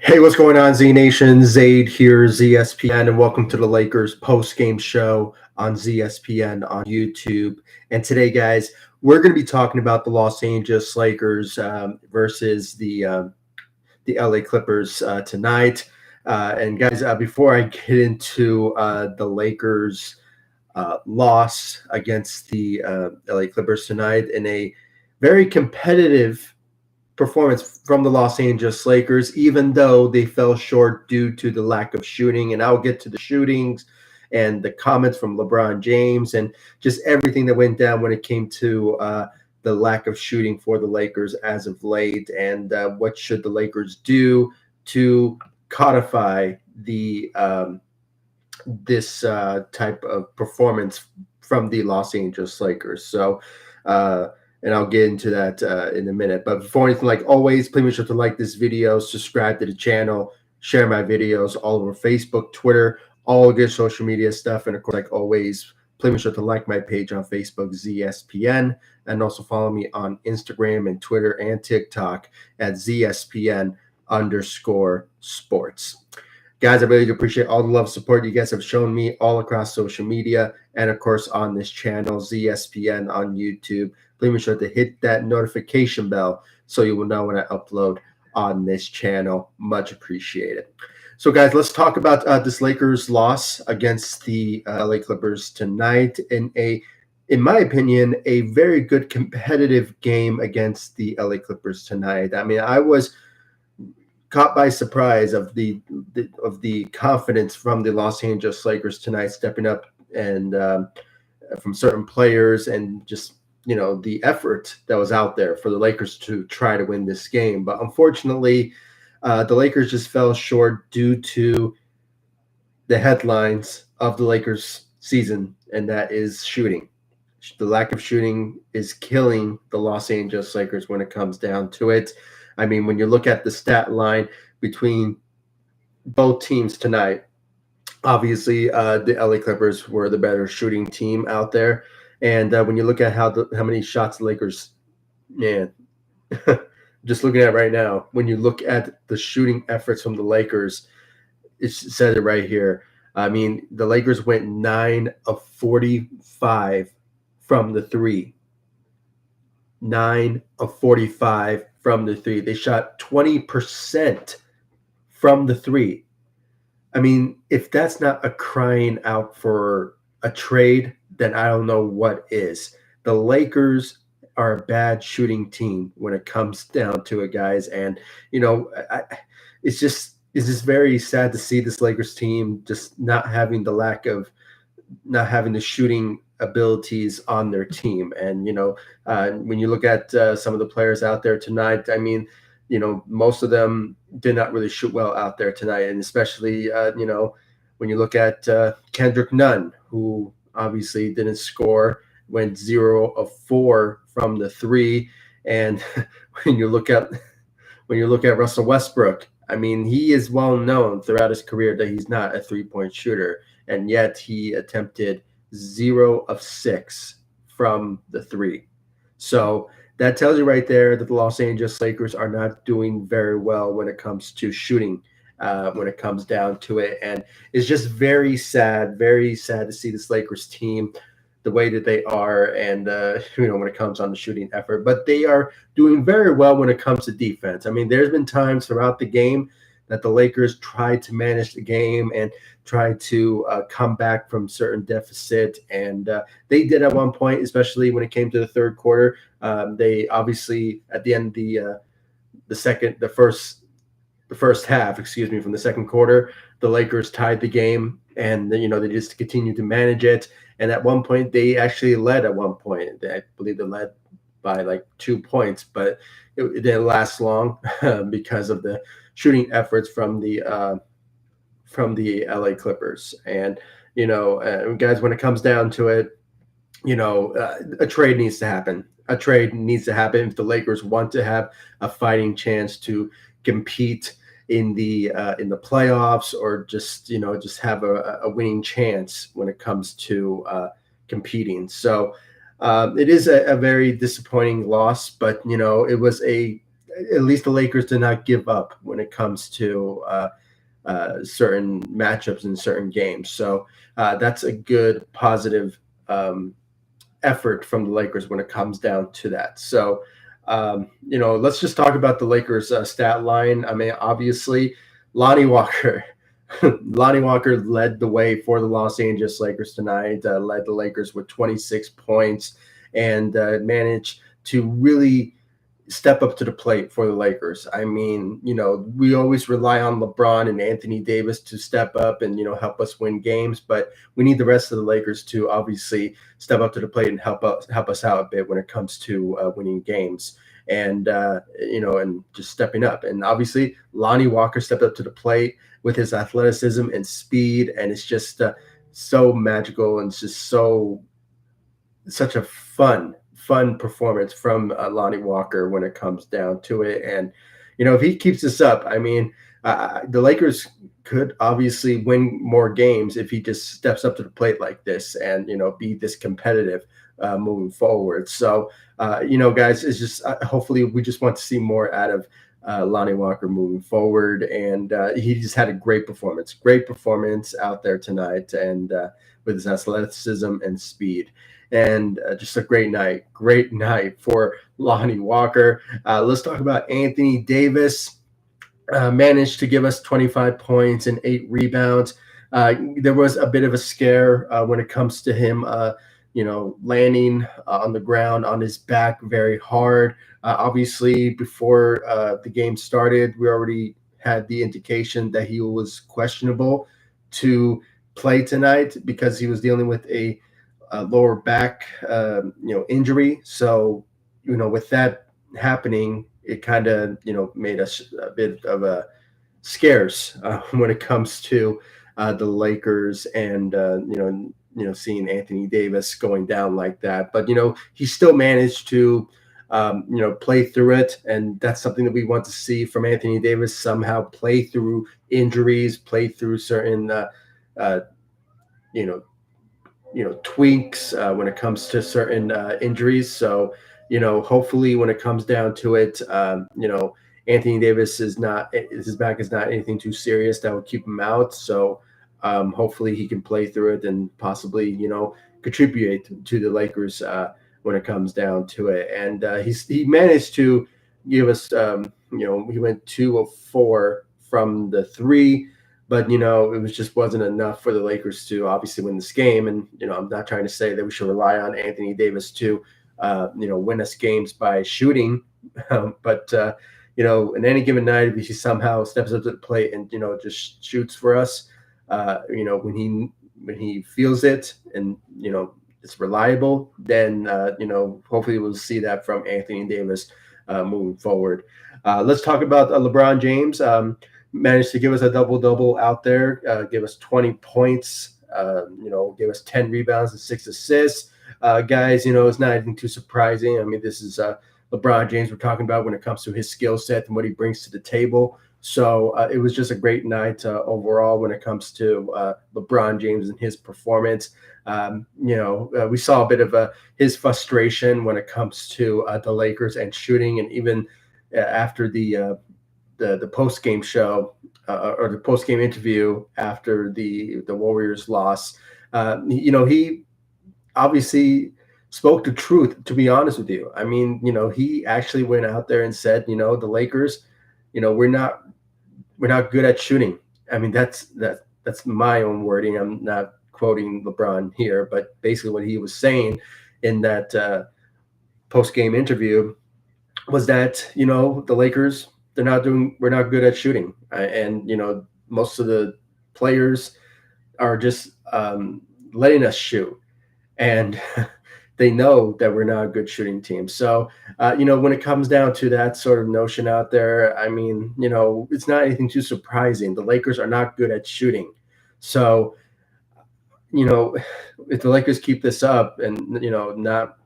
Hey, what's going on, Z Nation? Zaid here, ZSPN, and welcome to the Lakers post-game show on ZSPN on YouTube. And today, guys, we're going to be talking about the Los Angeles Lakers versus the LA Clippers tonight. And guys, before I get into the Lakers' loss against the LA Clippers tonight in a very competitive performance from the Los Angeles Lakers, even though they fell short due to the lack of shooting. And I'll get to the shootings and the comments from LeBron James and just everything that went down when it came to the lack of shooting for the Lakers as of late, and what should the Lakers do to codify the this type of performance from the Los Angeles Lakers. So, and I'll get into that in a minute. But before anything, like always, please make sure to like this video, subscribe to the channel, share my videos all over Facebook, Twitter, all good social media stuff. And of course, like always, please make sure to like my page on Facebook, ZSPN, and also follow me on Instagram and Twitter and TikTok at ZSPN_sports. Guys, I really do appreciate all the love and support you guys have shown me all across social media and, of course, on this channel, ZSPN on YouTube. Please make sure to hit that notification bell so you will know when I upload on this channel. Much appreciated. So, guys, let's talk about this Lakers loss against the LA Clippers tonight in my opinion, a very good competitive game against the LA Clippers tonight. I mean, I was caught by surprise of the confidence from the Los Angeles Lakers tonight, stepping up and from certain players, and just the effort that was out there for the Lakers to try to win this game. But unfortunately, the Lakers just fell short due to the headlines of the Lakers season, and that is shooting. The lack of shooting is killing the Los Angeles Lakers when it comes down to it. I mean, when you look at the stat line between both teams tonight, obviously the LA Clippers were the better shooting team out there. And when you look at how many shots the Lakers, man, just looking at it right now, when you look at the shooting efforts from the Lakers, it says it right here. I mean, the Lakers went 9 of 45 from the three. 9 of 45 from the three. They shot 20% from the three. I mean, if that's not a crying out for a trade, then I don't know what is. The Lakers are a bad shooting team when it comes down to it, guys. And, it's just very sad to see this Lakers team just not having the shooting abilities on their team. And when you look at some of the players out there tonight, I mean, most of them did not really shoot well out there tonight. And especially when you look at Kendrick Nunn, who obviously didn't score, went 0 of 4 from the three. And when you look at Russell Westbrook, I mean, he is well known throughout his career that he's not a three-point shooter, and yet he attempted 0 of 6 from the three. So that tells you right there that the Los Angeles Lakers are not doing very well when it comes to shooting, when it comes down to it. And it's just very sad to see this Lakers team the way that they are, and when it comes on the shooting effort. But they are doing very well when it comes to defense. I mean, there's been times throughout the game that the Lakers tried to manage the game and try to come back from certain deficit, and they did at one point, especially when it came to the third quarter. They obviously at the end of the first half, from the second quarter, the Lakers tied the game, and then they just continued to manage it. And at one point, they actually led. At one point, I believe they led by like 2 points, but it didn't last long because of the shooting efforts from the LA Clippers. And guys, when it comes down to it, a trade needs to happen. A trade needs to happen if the Lakers want to have a fighting chance to compete in the playoffs, or just have a winning chance when it comes to competing. So it is a very disappointing loss, but it was a at least the Lakers did not give up when it comes to certain matchups in certain games. So that's a good positive effort from the Lakers when it comes down to that. So, let's just talk about the Lakers stat line. I mean, obviously, Lonnie Walker. Lonnie Walker led the way for the Los Angeles Lakers tonight, led the Lakers with 26 points and managed to really step up to the plate for the Lakers. I mean, we always rely on LeBron and Anthony Davis to step up and, help us win games, but we need the rest of the Lakers to obviously step up to the plate and help us out a bit when it comes to winning games. And and just stepping up. And obviously, Lonnie Walker stepped up to the plate with his athleticism and speed, and it's just so magical and it's just such a fun performance from Lonnie Walker when it comes down to it. And if he keeps this up, I mean, the Lakers could obviously win more games if he just steps up to the plate like this and be this competitive moving forward. So guys, it's just hopefully we just want to see more out of Lonnie Walker moving forward, and he just had a great performance out there tonight, and with his athleticism and speed. And just a great night for Lonnie Walker. Let's talk about Anthony Davis. Managed to give us 25 points and 8 rebounds. There was a bit of a scare when it comes to him, landing on the ground on his back very hard. Obviously, before the game started, we already had the indication that he was questionable to play tonight because he was dealing with a lower back, injury. So, with that happening, it kind of, made us a bit of a scarce when it comes to the Lakers and, seeing Anthony Davis going down like that. But, he still managed to, play through it. And that's something that we want to see from Anthony Davis, somehow play through injuries, play through certain, tweaks when it comes to certain injuries. So, hopefully when it comes down to it, Anthony Davis his back is not anything too serious that would keep him out. So hopefully he can play through it and possibly, contribute to the Lakers when it comes down to it. And he managed to give us, he went 2 of 4 from the 3. But, it wasn't enough for the Lakers to obviously win this game. And, I'm not trying to say that we should rely on Anthony Davis to, win us games by shooting. But, in any given night, if he somehow steps up to the plate and, just shoots for us, when he feels it and, it's reliable, then, hopefully we'll see that from Anthony Davis moving forward. Let's talk about LeBron James. Managed to give us a double-double out there, give us 20 points, give us 10 rebounds and 6 assists. Guys, it's not anything too surprising. I mean, this is LeBron James we're talking about when it comes to his skill set and what he brings to the table. So it was just a great night overall when it comes to LeBron James and his performance. We saw a bit of his frustration when it comes to the Lakers and shooting, and even after the post-game show or the post-game interview after the Warriors loss, he obviously spoke the truth, to be honest with you. I mean, he actually went out there and said, the Lakers, we're not good at shooting. I mean, that's my own wording. I'm not quoting LeBron here, but basically what he was saying in that post-game interview was that, the Lakers, we're not good at shooting. And, most of the players are just letting us shoot. And they know that we're not a good shooting team. So, when it comes down to that sort of notion out there, I mean, it's not anything too surprising. The Lakers are not good at shooting. So, if the Lakers keep this up and, not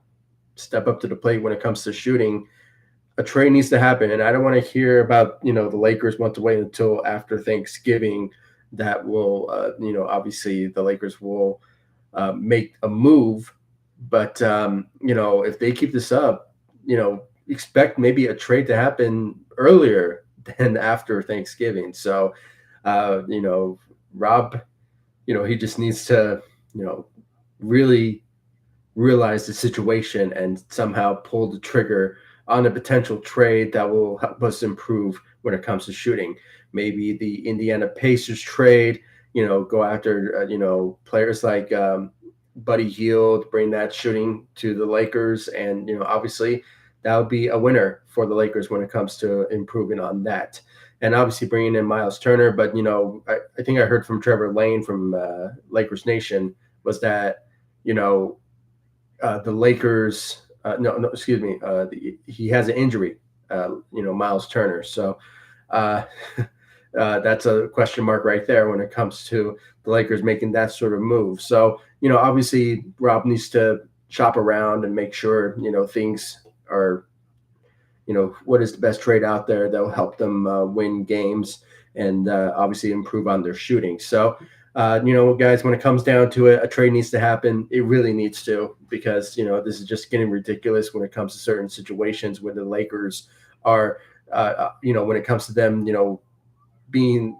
step up to the plate when it comes to shooting, a trade needs to happen. And I don't want to hear about, the Lakers want to wait until after Thanksgiving. That will, obviously the Lakers will make a move. But, if they keep this up, expect maybe a trade to happen earlier than after Thanksgiving. So, you know, Rob, he just needs to, really realize the situation and somehow pull the trigger on a potential trade that will help us improve when it comes to shooting. Maybe the Indiana Pacers trade, go after, players like Buddy Hield, bring that shooting to the Lakers. And, obviously that would be a winner for the Lakers when it comes to improving on that. And obviously bringing in Miles Turner. But, I think I heard from Trevor Lane from Lakers Nation was that, the Lakers, no, excuse me, he has an injury, Miles Turner. So uh, that's a question mark right there when it comes to the Lakers making that sort of move. So, obviously Rob needs to shop around and make sure, things are, what is the best trade out there that will help them win games and obviously improve on their shooting. So, guys, when it comes down to it, a trade needs to happen. It really needs to, because, this is just getting ridiculous when it comes to certain situations where the Lakers are, when it comes to them, being,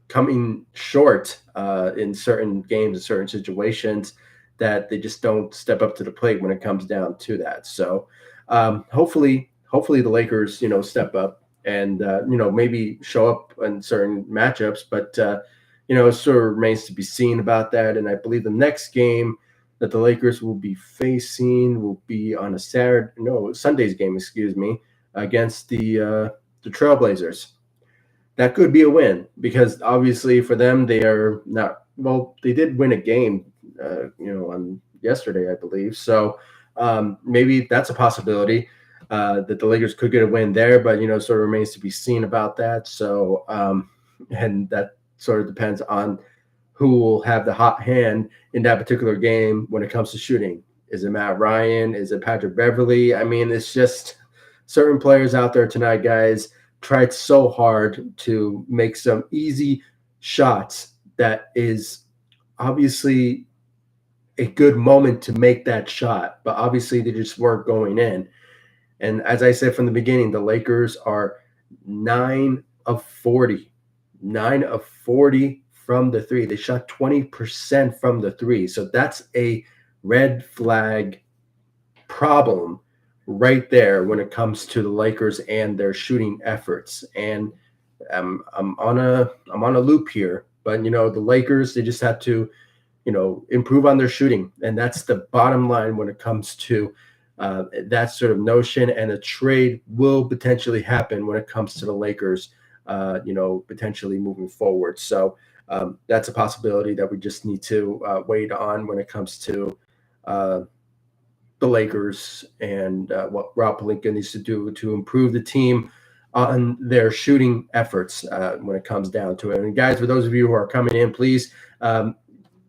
coming short in certain games, in certain situations, that they just don't step up to the plate when it comes down to that. So hopefully the Lakers, step up and, maybe show up in certain matchups, but, it sort of remains to be seen about that. And I believe the next game that the Lakers will be facing will be on a Sunday's game, excuse me, against the Trailblazers. That could be a win, because obviously for them, they are not, well, they did win a game, on yesterday, I believe. So maybe that's a possibility that the Lakers could get a win there, but, sort of remains to be seen about that. So, and that sort of depends on who will have the hot hand in that particular game when it comes to shooting. Is it Matt Ryan? Is it Patrick Beverly? I mean, it's just certain players out there tonight, guys, tried so hard to make some easy shots that is obviously a good moment to make that shot, but obviously they just weren't going in. And as I said from the beginning, the Lakers are 9 of 40, 9 of 40 from the three. They shot 20% from the three. So that's a red flag problem right there when it comes to the Lakers and their shooting efforts. And I'm on a loop here, but the Lakers, they just have to, improve on their shooting, and that's the bottom line when it comes to that sort of notion. And a trade will potentially happen when it comes to the Lakers, potentially moving forward. So that's a possibility that we just need to wait on when it comes to the Lakers and what Rob Pelinka needs to do to improve the team on their shooting efforts when it comes down to it. And guys, for those of you who are coming in, please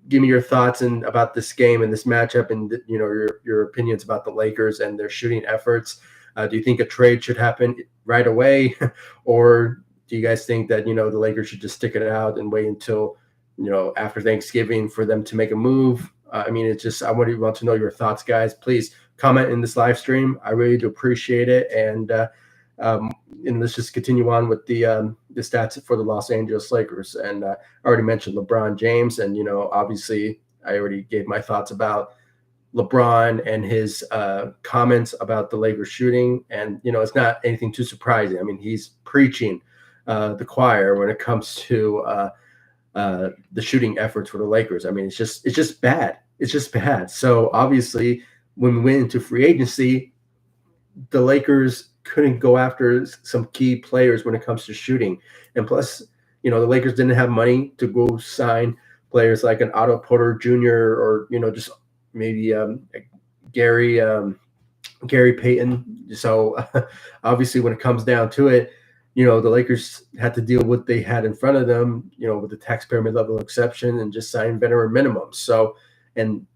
give me your thoughts about this game and this matchup, and your opinions about the Lakers and their shooting efforts. Do you think a trade should happen right away, or do you guys think that the Lakers should just stick it out and wait until after Thanksgiving for them to make a move? I mean, it's just, I want to know your thoughts, guys. Please comment in this live stream. I really do appreciate it. And let's just continue on with the stats for the Los Angeles Lakers. And I already mentioned LeBron James, and obviously I already gave my thoughts about LeBron and his comments about the Lakers shooting. And it's not anything too surprising. I mean, he's preaching the choir when it comes to the shooting efforts for the Lakers. I mean, it's just bad. It's just bad. So obviously, when we went into free agency, the Lakers couldn't go after some key players when it comes to shooting. And plus, the Lakers didn't have money to go sign players like an Otto Porter Jr. or, just maybe Gary Payton. So obviously when it comes down to it, the Lakers had to deal with what they had in front of them, with the taxpayer mid-level exception, and just sign veteran minimums. So, and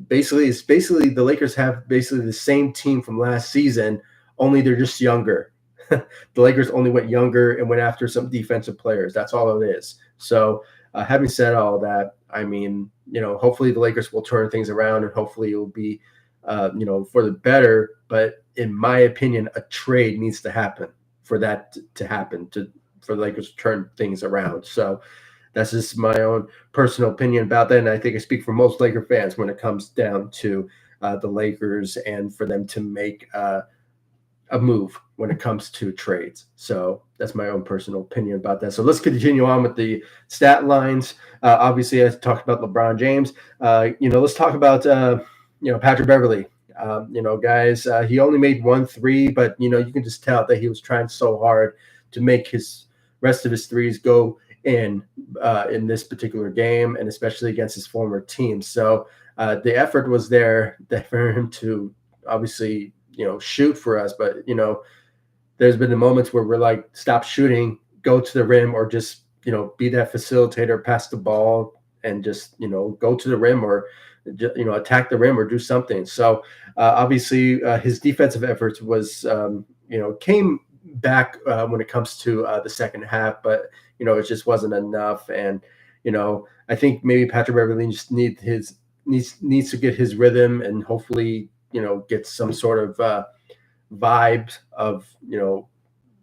basically the Lakers have basically the same team from last season, only they're just younger. The Lakers only went younger and went after some defensive players. That's all it is. So having said all that, I mean, hopefully the Lakers will turn things around, and hopefully it will be for the better. But in my opinion, a trade needs to happen for that to happen, for the Lakers to turn things around. So that's just my own personal opinion about that, and I think I speak for most Laker fans when it comes down to the Lakers and for them to make a move when it comes to trades. So that's my own personal opinion about that. So let's continue on with the stat lines. Obviously, I talked about LeBron James. Let's talk about Patrick Beverley. Guys, he only made 1 3, but you can just tell that he was trying so hard to make his rest of his threes go in this particular game, and especially against his former team. So the effort was there for him to obviously shoot for us, but there's been the moments where we're like, stop shooting, go to the rim, or just be that facilitator, pass the ball, and just go to the rim, or attack the rim, or do something. So obviously his defensive efforts was came back when it comes to the second half, but it just wasn't enough. And I think maybe Patrick Beverley just needs to get his rhythm, and hopefully get some sort of vibes of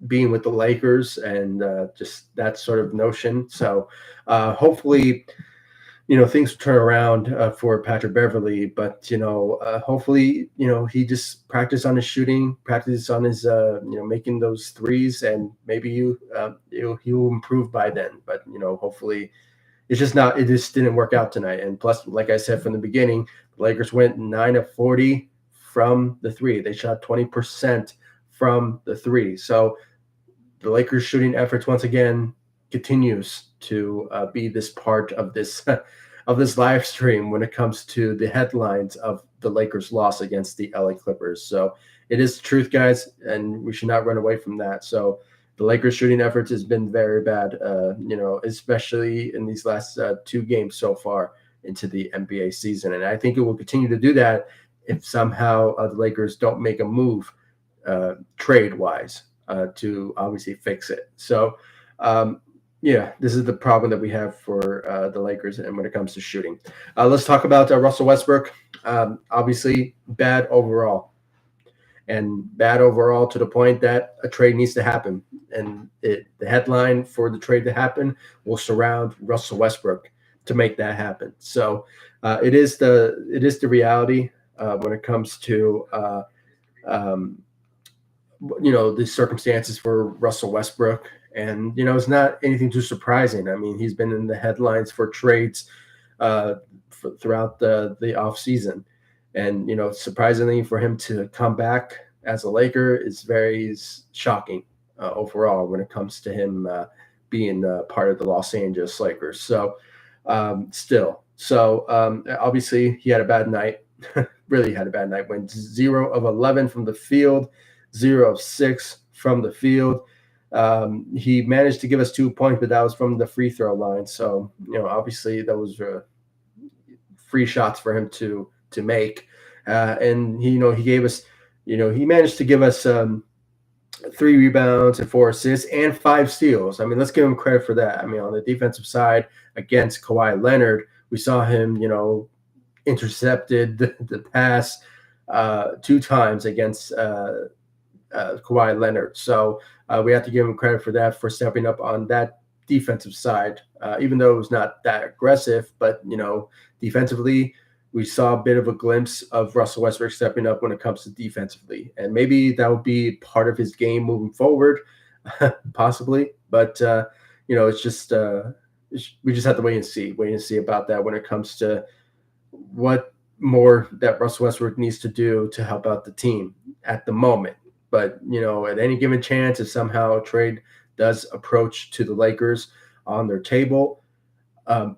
being with the Lakers, and just that sort of notion. So hopefully things turn around for Patrick Beverley, but hopefully he just practice on his shooting, practice on his making those threes, and maybe he'll improve by then. But hopefully it just didn't work out tonight. And plus, like I said from the beginning, the Lakers went 9 of 40 from the three. They shot 20% from the three. So the Lakers shooting efforts once again continues to be this part of this of this live stream when it comes to the headlines of the Lakers' loss against the LA Clippers. So it is the truth, guys, and we should not run away from that. So the Lakers shooting efforts has been very bad, especially in these last 2 games so far into the NBA season. And I think it will continue to do that if somehow the Lakers don't make a move trade-wise to obviously fix it. So, this is the problem that we have for the Lakers, and when it comes to shooting. Let's talk about Russell Westbrook. Obviously, bad overall. And bad overall to the point that a trade needs to happen. And the headline for the trade to happen will surround Russell Westbrook to make that happen. So it is the reality when it comes to the circumstances for Russell Westbrook. And it's not anything too surprising. I mean, he's been in the headlines for trades throughout the off season. And surprisingly for him to come back as a Laker is very shocking overall when it comes to him being part of the Los Angeles Lakers. So obviously he had a bad night. Really had a bad night. Went 0 of 11 from the field, 0 of 6 from the field. He managed to give us 2 points, but that was from the free throw line. So obviously that was free shots for him to make, and he gave us, he managed to give us 3 rebounds and 4 assists and 5 steals. I mean, let's give him credit for that. I mean, on the defensive side against Kawhi Leonard, we saw him, intercepted the pass 2 times against Kawhi Leonard. So we have to give him credit for that, for stepping up on that defensive side, even though it was not that aggressive. But defensively, we saw a bit of a glimpse of Russell Westbrook stepping up when it comes to defensively, and maybe that will be part of his game moving forward, possibly. But it's just we just have to wait and see about that when it comes to what more that Russell Westbrook needs to do to help out the team at the moment. But at any given chance, if somehow a trade does approach to the Lakers on their table,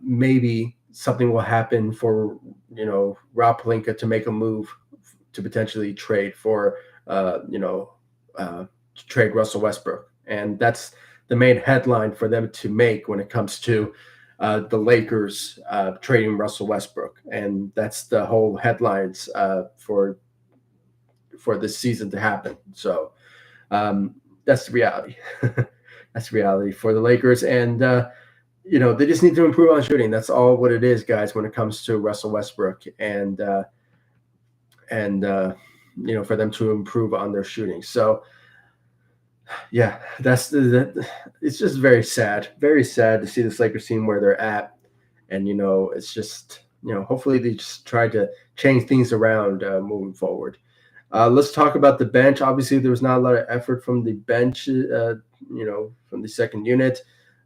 maybe something will happen for Rob Pelinka to make a move to potentially trade for to trade Russell Westbrook, and that's the main headline for them to make when it comes to the Lakers trading Russell Westbrook, and that's the whole headlines for this season to happen. So that's the reality. That's the reality for the Lakers, and they just need to improve on shooting. That's all what it is, guys, when it comes to Russell Westbrook. And and for them to improve on their shooting. So yeah, it's just very sad to see this Lakers team where they're at, and it's just hopefully they just try to change things around moving forward. Let's talk about the bench. Obviously, there was not a lot of effort from the bench, from the second unit.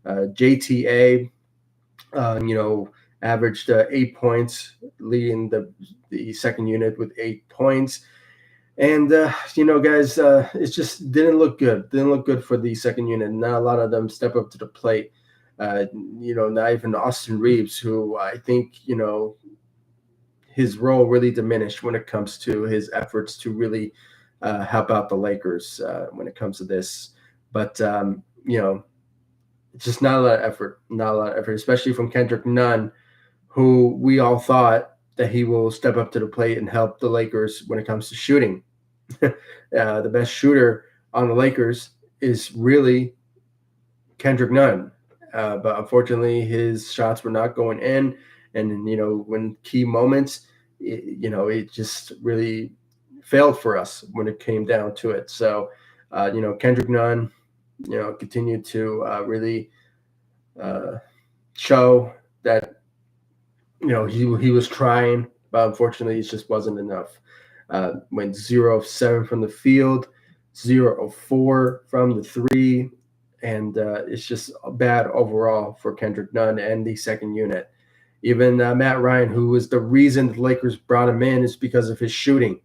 JTA, averaged 8 points, leading the second unit with 8 points. And guys, it just didn't look good. Didn't look good for the second unit. Not a lot of them step up to the plate. Not even Austin Reeves, who I think his role really diminished when it comes to his efforts to really help out the Lakers when it comes to this. But it's just not a lot of effort. Not a lot of effort, especially from Kendrick Nunn, who we all thought that he will step up to the plate and help the Lakers when it comes to shooting. The best shooter on the Lakers is really Kendrick Nunn. But unfortunately, his shots were not going in. And, when key moments, it just really failed for us when it came down to it. So, Kendrick Nunn, continued to really show that, he was trying, but unfortunately, it just wasn't enough. Went 0 of 7 from the field, 0 of 4 from the three, and it's just bad overall for Kendrick Nunn and the second unit. Even Matt Ryan, who was the reason the Lakers brought him in, is because of his shooting.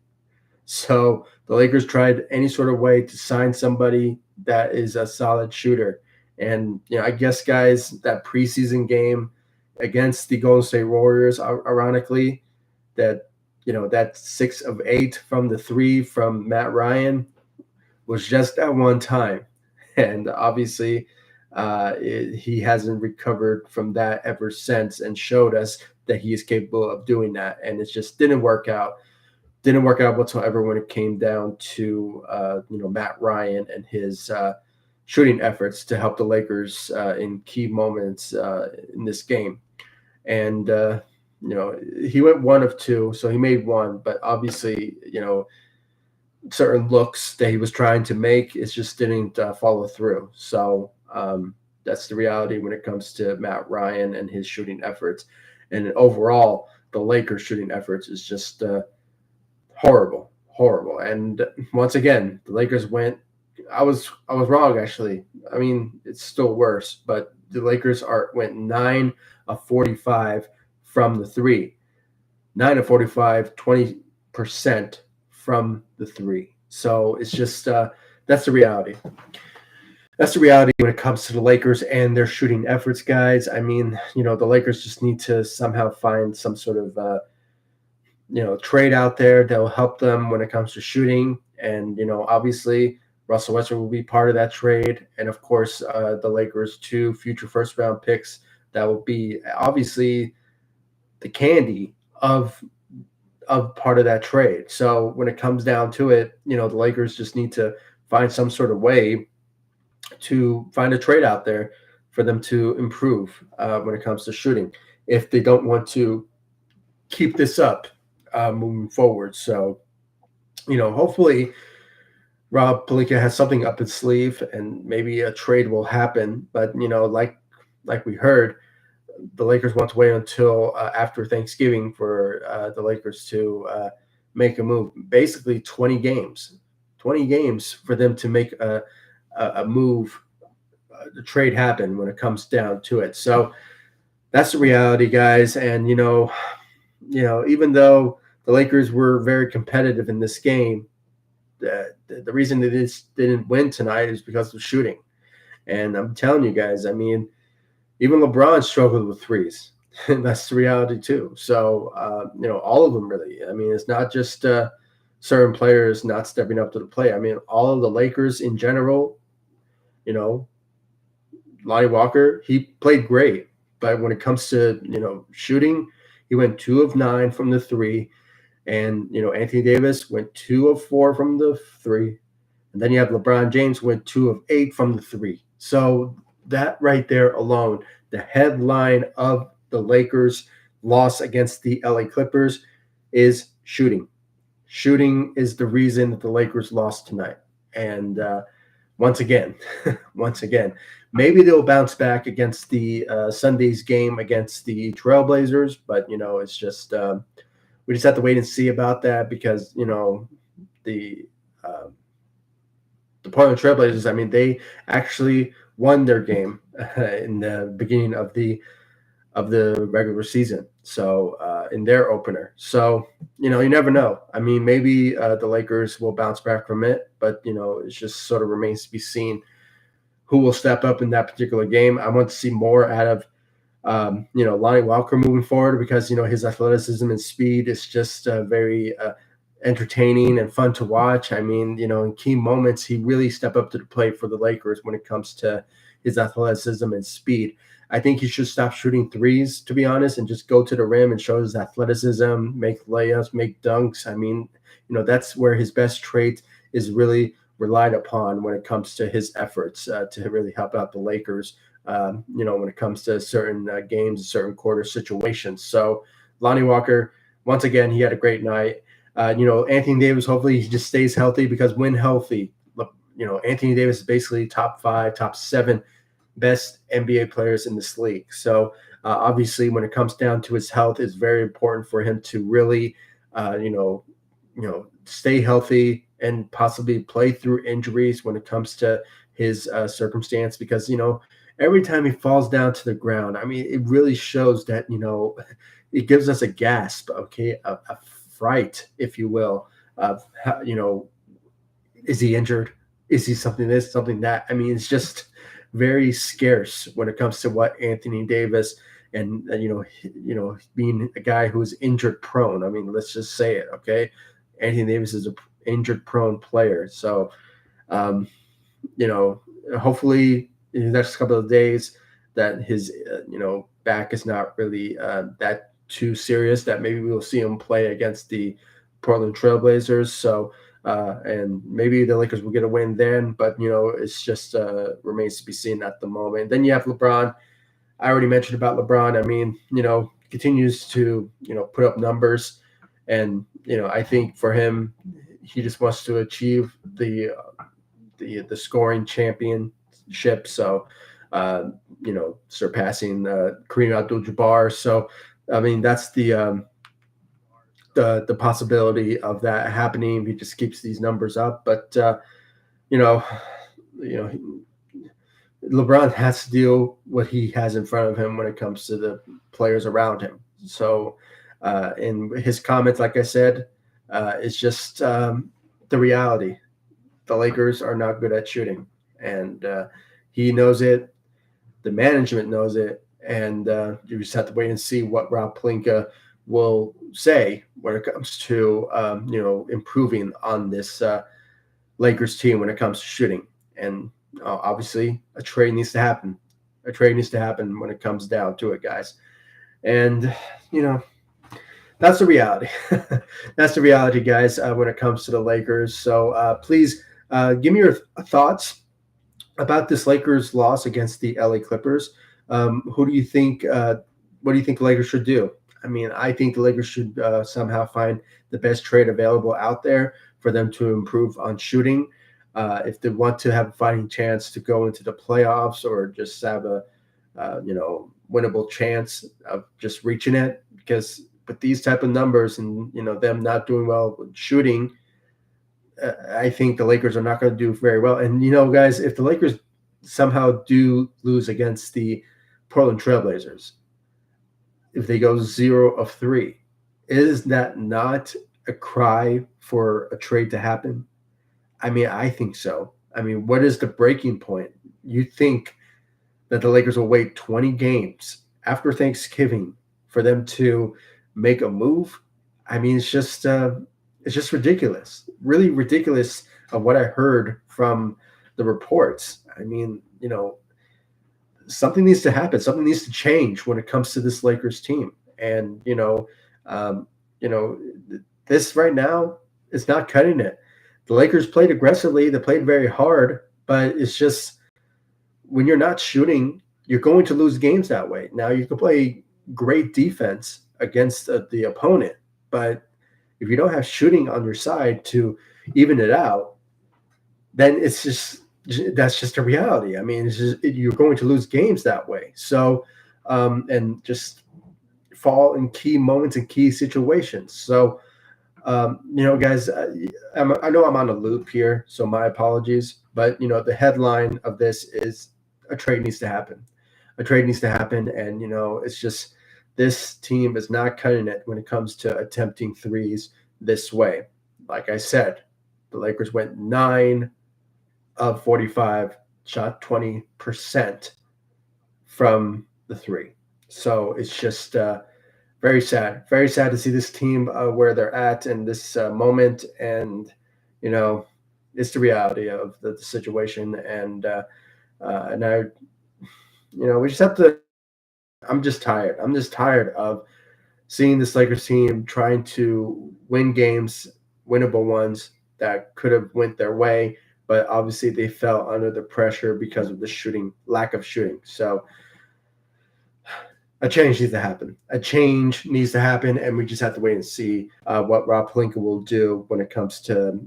So the Lakers tried any sort of way to sign somebody that is a solid shooter. And, I guess, guys, that preseason game against the Golden State Warriors, ironically, that 6 of 8 from the three from Matt Ryan was just that one time. And obviously, he hasn't recovered from that ever since and showed us that he is capable of doing that. And it just didn't work out. Didn't work out whatsoever when it came down to Matt Ryan and his shooting efforts to help the Lakers in key moments in this game. And he went 1 of 2, so he made one. But obviously, certain looks that he was trying to make, it just didn't follow through. So that's the reality when it comes to Matt Ryan and his shooting efforts. And overall, the Lakers' shooting efforts is just horrible. And once again, the Lakers went. I was wrong, actually. I mean, it's still worse, but the Lakers went 9 of 45 from the three. 9 of 45, 20% from the three. So it's just that's the reality. That's the reality when it comes to the Lakers and their shooting efforts, guys. I mean, the Lakers just need to somehow find some sort of trade out there that will help them when it comes to shooting. And, obviously, Russell Westbrook will be part of that trade. And, of course, the Lakers' 2 future first-round picks that will be obviously the candy of part of that trade. So when it comes down to it, the Lakers just need to find some sort of way to find a trade out there for them to improve when it comes to shooting, if they don't want to keep this up moving forward. So, hopefully Rob Pelinka has something up his sleeve and maybe a trade will happen. But, like we heard, the Lakers want to wait until after Thanksgiving for the Lakers to make a move. Basically 20 games for them to make a move, the trade happen when it comes down to it. So that's the reality, guys. And, even though the Lakers were very competitive in this game, the reason they didn't win tonight is because of shooting. And I'm telling you guys, I mean, even LeBron struggled with threes. And that's the reality too. So, all of them really. I mean, it's not just certain players not stepping up to the plate. I mean, all of the Lakers in general, Lonnie Walker, he played great. But when it comes to, shooting, he went 2 of 9 from the three. And, Anthony Davis went 2 of 4 from the three. And then you have LeBron James went 2 of 8 from the three. So that right there alone, the headline of the Lakers' loss against the LA Clippers is shooting. Shooting is the reason that the Lakers lost tonight. And once again, once again, maybe they'll bounce back against the Sunday's game against the Trailblazers. But it's just we just have to wait and see about that because the uh, the Portland Trailblazers. I mean, they actually won their game in the beginning of the regular season. So in their opener. So you never know. I mean, maybe the Lakers will bounce back from it, but it just sort of remains to be seen who will step up in that particular game. I want to see more out of Lonnie Walker moving forward because his athleticism and speed is just very entertaining and fun to watch. I mean, in key moments, he really stepped up to the plate for the Lakers when it comes to his athleticism and speed. I think he should stop shooting threes, to be honest, and just go to the rim and show his athleticism, make layups, make dunks. I mean, that's where his best trait is really relied upon when it comes to his efforts to really help out the Lakers. When it comes to certain games, certain quarter situations. So Lonnie Walker, once again, he had a great night. Anthony Davis, hopefully he just stays healthy because when healthy, Anthony Davis is basically top 5, top 7 best NBA players in this league. So obviously when it comes down to his health, it's very important for him to really, stay healthy and possibly play through injuries when it comes to his circumstance because, every time he falls down to the ground, I mean, it really shows that, it gives us a gasp, okay, a fright, if you will, of how, is he injured? Is he something this, something that? I mean, it's just very scarce when it comes to what Anthony Davis and being a guy who is injured prone. I mean, let's just say it, okay? Anthony Davis is a injured prone player, so hopefully in the next couple of days that his back is not really that too serious, that maybe we'll see him play against the Portland Trailblazers. So and maybe the Lakers will get a win then, but it's just remains to be seen at the moment. Then you have LeBron. I already mentioned about LeBron. I mean, continues to put up numbers, and I think for him, he just wants to achieve the scoring championship. So surpassing Kareem Abdul-Jabbar. So I mean, that's the possibility of that happening if he just keeps these numbers up. But LeBron has to deal what he has in front of him when it comes to the players around him. So in his comments, like I said, it's just the reality. The Lakers are not good at shooting, and he knows it. The management knows it, and you just have to wait and see what Rob Pelinka will say when it comes to improving on this Lakers team when it comes to shooting. And obviously, a trade needs to happen. A trade needs to happen when it comes down to it, guys. And that's the reality. That's the reality, guys, when it comes to the Lakers. So please give me your thoughts about this Lakers loss against the LA Clippers. Who do you think? What do you think the Lakers should do? I mean, I think the Lakers should somehow find the best trade available out there for them to improve on shooting. If they want to have a fighting chance to go into the playoffs or just have a winnable chance of just reaching it, because with these type of numbers and them not doing well with shooting, I think the Lakers are not going to do very well. And guys, if the Lakers somehow do lose against the Portland Trailblazers, if they go 0 of 3, is that not a cry for a trade to happen? I mean, I think so. I mean, what is the breaking point? You think that the Lakers will wait 20 games after Thanksgiving for them to make a move? I mean, it's just ridiculous, really ridiculous of what I heard from the reports. I mean, something needs to happen. Something needs to change when it comes to this Lakers team. And, this right now is not cutting it. The Lakers played aggressively. They played very hard, but it's just when you're not shooting, you're going to lose games that way. Now you can play great defense against the opponent, but if you don't have shooting on your side to even it out, then it's just that's just a reality. I mean, it's just you're going to lose games that way. So, and just fall in key moments and key situations. So, guys, I know I'm on a loop here, so my apologies. But the headline of this is a trade needs to happen. A trade needs to happen, and it's just this team is not cutting it when it comes to attempting threes this way. Like I said, the Lakers went 9 of 45, shot 20% from the three. So it's just very sad to see this team where they're at in this moment, and you know, it's the reality of the situation, and I, we just have to. I'm just tired. I'm just tired of seeing this Lakers team trying to win games, winnable ones that could have went their way, but obviously they fell under the pressure because of the lack of shooting. So a change needs to happen. A change needs to happen, and we just have to wait and see what Rob Pelinka will do when it comes to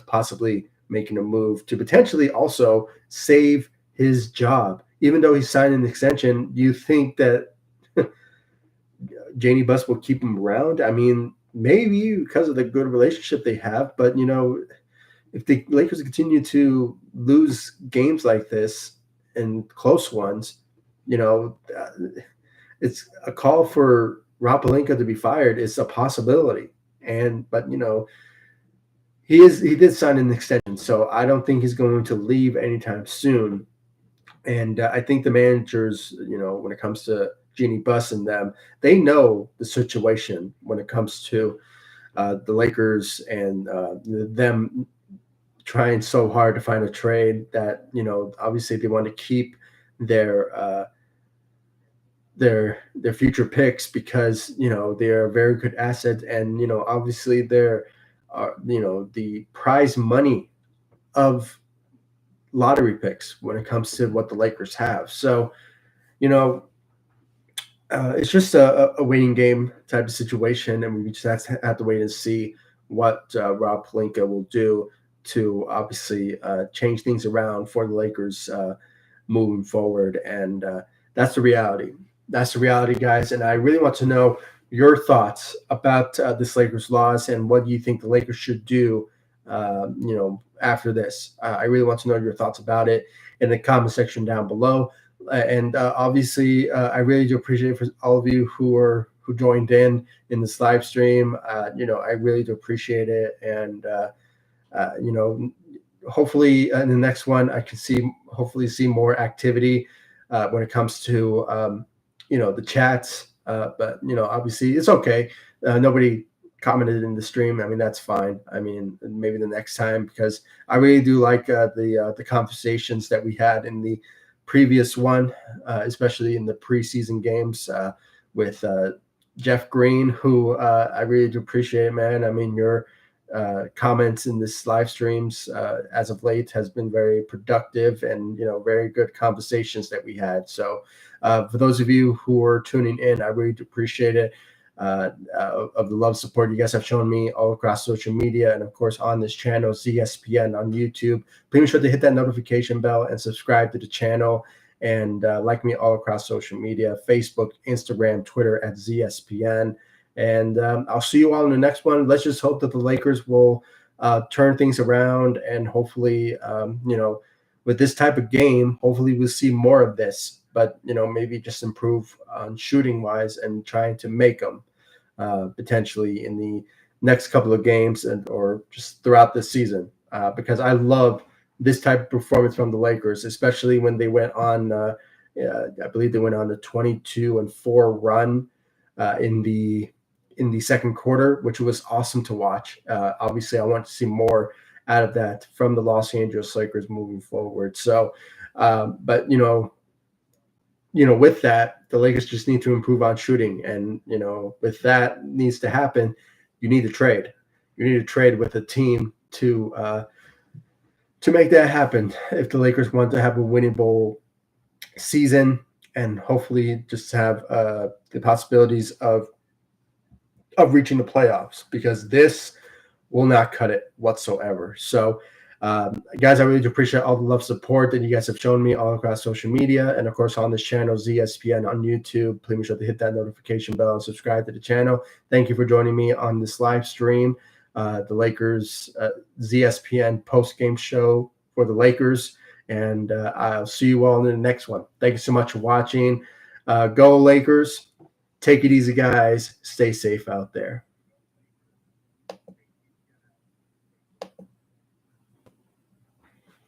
possibly making a move to potentially also save his job. Even though he signed an extension, do you think that Janie Buss will keep him around? I mean, maybe because of the good relationship they have, but if the Lakers continue to lose games like this and close ones, it's a call for Rob Pelinka to be fired is a possibility. But he did sign an extension, so I don't think he's going to leave anytime soon. And I think the managers, when it comes to Jeannie Buss and them, they know the situation when it comes to the Lakers and them trying so hard to find a trade that obviously they want to keep their future picks because they're a very good asset, and obviously they're the prize money of lottery picks when it comes to what the Lakers have. So it's just a waiting game type of situation, and we just have to wait and see what Rob Pelinka will do to obviously change things around for the Lakers moving forward. And that's the reality. That's the reality, guys. And I really want to know your thoughts about this Lakers loss and what you think the Lakers should do, after this. I really want to know your thoughts about it in the comment section down below. And obviously, I really do appreciate it for all of you who joined in this live stream. I really do appreciate it, and hopefully in the next one I can hopefully see more activity when it comes to the chats. But obviously it's okay. Nobody commented in the stream. I mean, that's fine. I mean, maybe the next time, because I really do like the conversations that we had in the previous one, especially in the preseason games with Jeff Green, who I really do appreciate, man. I mean, your comments in this live streams as of late has been very productive, and very good conversations that we had. So for those of you who are tuning in, I really do appreciate it. Of the love support you guys have shown me all across social media, and of course on this channel, ZSPN on YouTube. Please make sure to hit that notification bell and subscribe to the channel, and like me all across social media, Facebook, Instagram, Twitter at ZSPN. And I'll see you all in the next one. Let's just hope that the Lakers will turn things around, and hopefully with this type of game, hopefully we'll see more of this, but maybe just improve on shooting wise and trying to make them potentially in the next couple of games or just throughout the season, because I love this type of performance from the Lakers, especially when they went on I believe they went on a 22-4 run in the second quarter, which was awesome to watch. Obviously I want to see more out of that from the Los Angeles Lakers moving forward. So but with that, the Lakers just need to improve on shooting. And, with that needs to happen, you need to trade. You need to trade with a team to make that happen. If the Lakers want to have a winnable season, and hopefully just have the possibilities of of reaching the playoffs, because this will not cut it whatsoever. So, guys, I really do appreciate all the love, support that you guys have shown me all across social media, and of course on this channel, ZSPN on YouTube. Please make sure to hit that notification bell and subscribe to the channel. Thank you for joining me on this live stream. The Lakers ZSPN post-game show for the Lakers, and I'll see you all in the next one. Thank you so much for watching. Go Lakers. Take it easy, guys. Stay safe out there.